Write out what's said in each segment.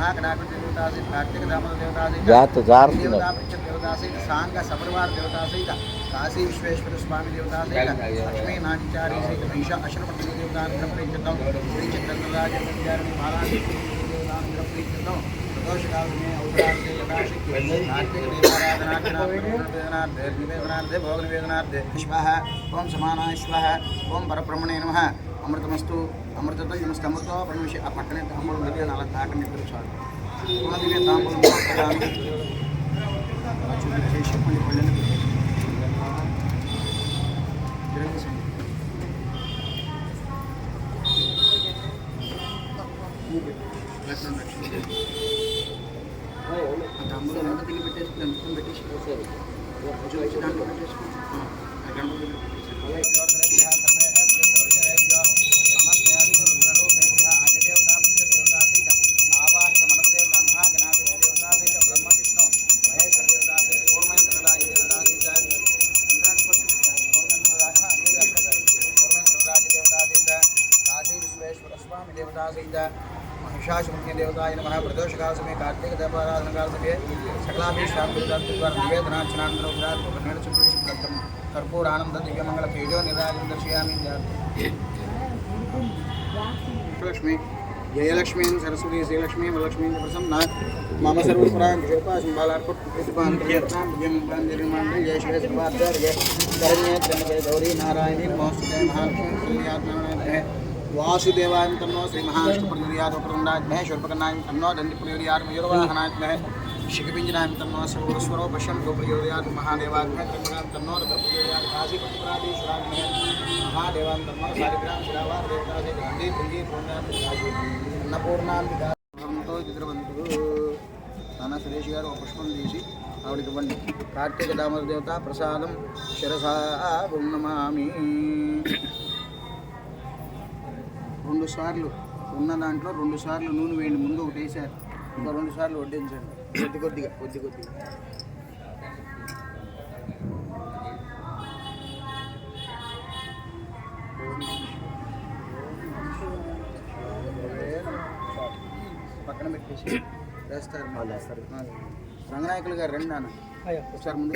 महागणापति देवता सहित कार्तिक दामोदर देवता सहित देवता पृच्छ देवता सहित सांग सपरिवार देवता सहित काशी विश्वेश्वर स्वामी देवता सहित लक्ष्मी नाट्याचार्य सहित महिषा अशरपति देवता प्रीत्यर्थम श्री चंद्रराज विद्यारण्य महाराज देवता प्रीत्यर्थम प्रदोष काल में अवतार देवता कार्तिक निवेदनार्थे भोग निवेदनार्थे स्वाहा ओम समानाय स्वाहा ओम परब्रह्मणे नमः अमृतमस्तु अमृततो नमस्ते अमृतो परमेश्वर आ पక్కనే తాంబూలం దగ్గర అలా తాకండి ఇప్పుడు చాలు పూర్ణ దివ్య తాంబూలం చేసి మళ్ళీ పళ్ళని తాంబూలం ఎంత తిరిగి పెట్టేసుకుని మొత్తం పెట్టేసి దాంట్లో పెట్టేసుకుని महिषासुरज्ञ देवताय नमः प्रदोष काल समय कार्तिक देवाराधन काल समय सकलाभिष्टाद्वारा निवेदनार्चनान्तरोग्रात् कर्पूर आनंद दिव्यमंगल तेजो निराजन दर्शयामि लक्ष्मी जयलक्ष्मी सरस्वती श्रीलक्ष्मी वरलक्ष्मी प्रसन्ना मम सर्वपुराण जोपासं बालार्पण जय श्री सर्वाचार्य शरण्य त्र्यंबके गौरी नारायणी नमोस्तुते महालक्ष्मी कल्याणाय वासुदेवाय तन्नो श्री महाविष्णुप्रचोदयात् वक्रतुण्डाय शूर्पकर्णाय तन्नो दण्डिप्रचोदयात् मयूरवाहनाय शिखपिञ्जराय तन्नो सर्वस्वरो पश्यन्तु प्रचोदयात् महादेवाय त्र्यम्बकाय तन्नो रुद्रप्रचोदयात् काशीपतिपराधीश्वराय महादेवाय तन्नो शालिग्राम शिलावार देवताय गन्धि पुंजी पूर्णाय अन्नपूर्णांबिका भवन्तु चित्रवन्तु नाना सुरेश गाరు ఒక పుష్పం తీసి ఆవిడకి ఇవ్వండి కార్తీక దామోదర దేవత ప్రసాదం శిరసా నమామి రెండు సార్లు ఉన్న దాంట్లో 2 సార్లు నూనె వేయండి ముందు ఒకటి వేసారు ఇంకా 2 సార్లు వడ్డించండి కొద్ది కొద్దిగా పక్కన పెట్టేసి వేస్తారు రంగనాయకులు గారు రండి నాన్న ఒకసారి ముందు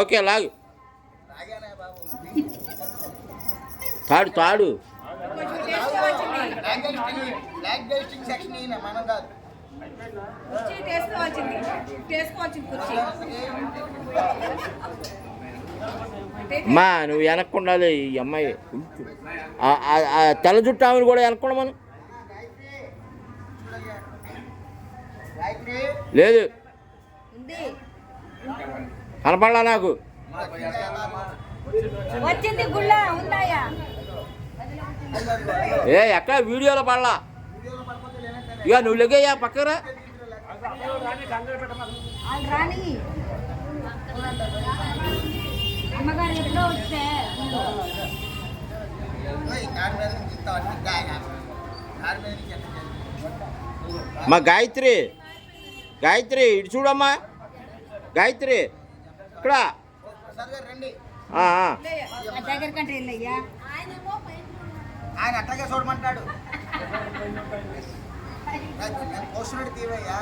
ఓకే లాగు తాడు అమ్మా నువ్వు వెనక్కుండాలి ఈ అమ్మాయి తెల్ల జుట్టు ఆమెను కూడా వెనక్కుండా మనం లేదు కనపడలా నాకు ఏ ఎక్కడ వీడియోలో పడలా ఇక నువ్వు లెగ్గయ్యా పక్కరా మా గాయత్రి ఇటు చూడమ్మా గాయత్రి ఇక్కడ ఆయన అట్లాగే చూడమంటాడు పోస్తున్నట్టు తీవయ్యా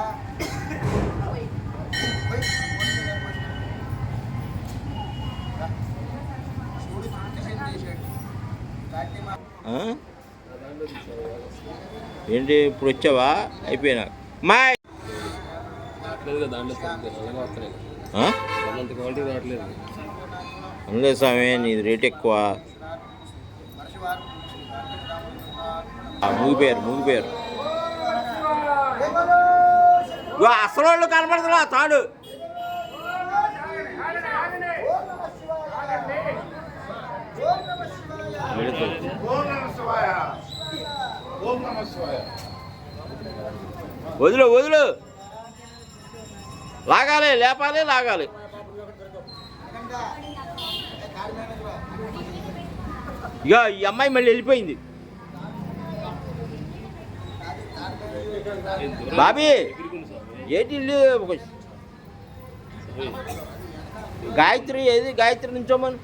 ఏంటి ఇప్పుడు వచ్చావా అయిపోయినా మా అందులో స్వామి నీది రేట్ ఎక్కువ మూగిపోయారు అసలు వాళ్ళు కనపడుతున్నా తాడు వదులు లాగాలి లాగాలి ఇక ఈ అమ్మాయి మళ్ళీ వెళ్ళిపోయింది బాబీ ఏంటి ఇల్లు గాయత్రి ఏది గాయత్రి నుంచోమని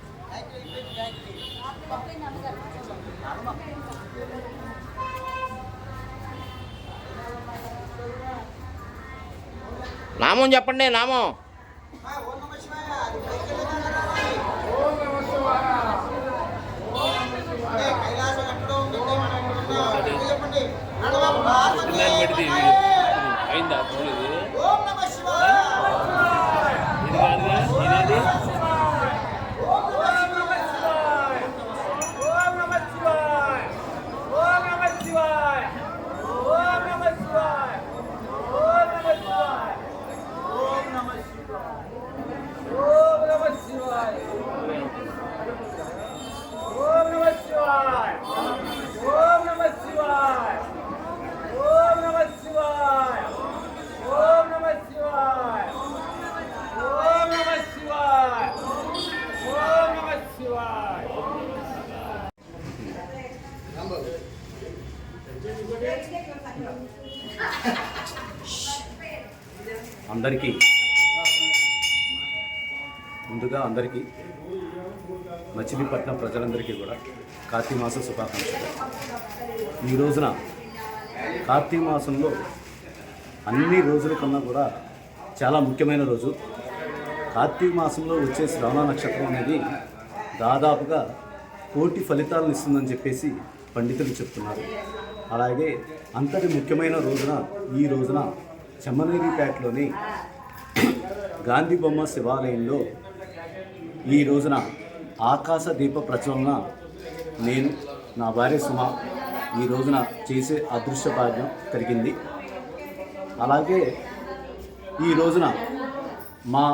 నామం చెప్పండి, నామం. ఓం నమః శివాయ. కైలాసం ఎక్కడో ఉందండి, మనం ఎక్కడ ఉన్నాం చెప్పండి. అయిందా ఫోన్ ఇది? ఓం నమః శివాయ. ఇది కాదుగా, ఇదేది? అందరికీ మచిలీపట్నం ప్రజలందరికీ కూడా కార్తీక మాస శుభాకాంక్షలు. ఈ రోజున కార్తీక మాసంలో అన్ని రోజుల కన్నా కూడా చాలా ముఖ్యమైన రోజు. కార్తీక మాసంలో వచ్చే శ్రవణ నక్షత్రం అనేది దాదాపుగా కోటి ఫలితాలను ఇస్తుందని చెప్పేసి పండితులు చెప్తున్నారు. అలాగే అంతటి ముఖ్యమైన రోజున ఈ రోజున చెమ్మనేరిపేటలోని గాంధీ బొమ్మ శివాలయంలో ఈ రోజున ఆకాశ దీప ప్రజ్వలన నేను, నా భార్య సుమ ఈ రోజున చేసే అదృశ్య భాగ్యం కలిగింది. అలాగే ఈ రోజున మా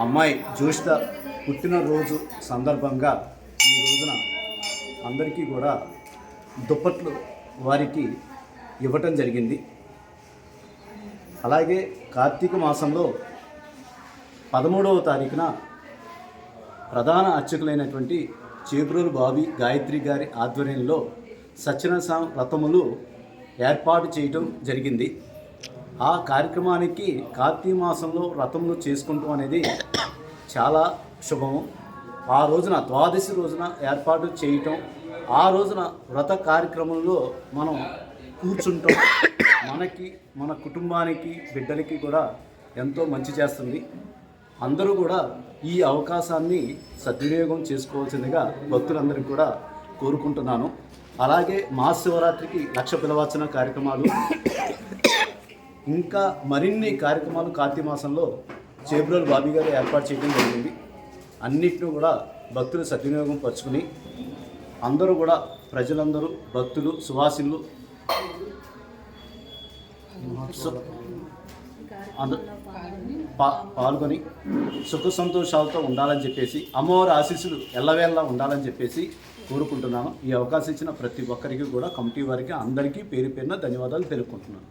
అమ్మాయి జ్యోష్త పుట్టినరోజు సందర్భంగా ఈ రోజున అందరికీ కూడా దుప్పట్లు వారికి ఇవ్వటం జరిగింది. అలాగే కార్తీక మాసంలో 13వ తారీఖున ప్రధాన అర్చకులైనటువంటి చేబ్రోలు బాబీ గాయత్రి గారి ఆధ్వర్యంలో సత్యనారాయణ వ్రతములు ఏర్పాటు చేయడం జరిగింది. ఆ కార్యక్రమానికి కార్తీక మాసంలో వ్రతములు చేసుకుంటాం అనేది చాలా శుభము. ఆ రోజున ద్వాదశి రోజున ఏర్పాటు చేయటం, ఆ రోజున వ్రత కార్యక్రమంలో మనం కూర్చుంటాం, మనకి మన కుటుంబానికి బిడ్డలకి కూడా ఎంతో మంచి చేస్తుంది. అందరూ కూడా ఈ అవకాశాన్ని సద్వినియోగం చేసుకోవాల్సిందిగా భక్తులందరికీ కూడా కోరుకుంటున్నాను. అలాగే మహాశివరాత్రికి 1,00,000 పిలవచ్చిన కార్యక్రమాలు, ఇంకా మరిన్ని కార్యక్రమాలు కార్తీక మాసంలో చేబ్రోలు బాబీ గారు ఏర్పాటు చేయడం జరిగింది. అన్నిటిని కూడా భక్తులు సద్వినియోగం పరుచుకుని అందరూ కూడా ప్రజలందరూ భక్తులు సువాసినులు పాల్గొని సుఖ సంతోషాలతో ఉండాలని చెప్పేసి, అమ్మవారి ఆశీస్సులు ఎల్లవేళలా ఉండాలని చెప్పేసి కోరుకుంటున్నాను. ఈ అవకాశం ఇచ్చిన ప్రతి ఒక్కరికి కూడా కమిటీ వారికి అందరికీ పేరు పేరున ధన్యవాదాలు తెలుపుకుంటున్నాను.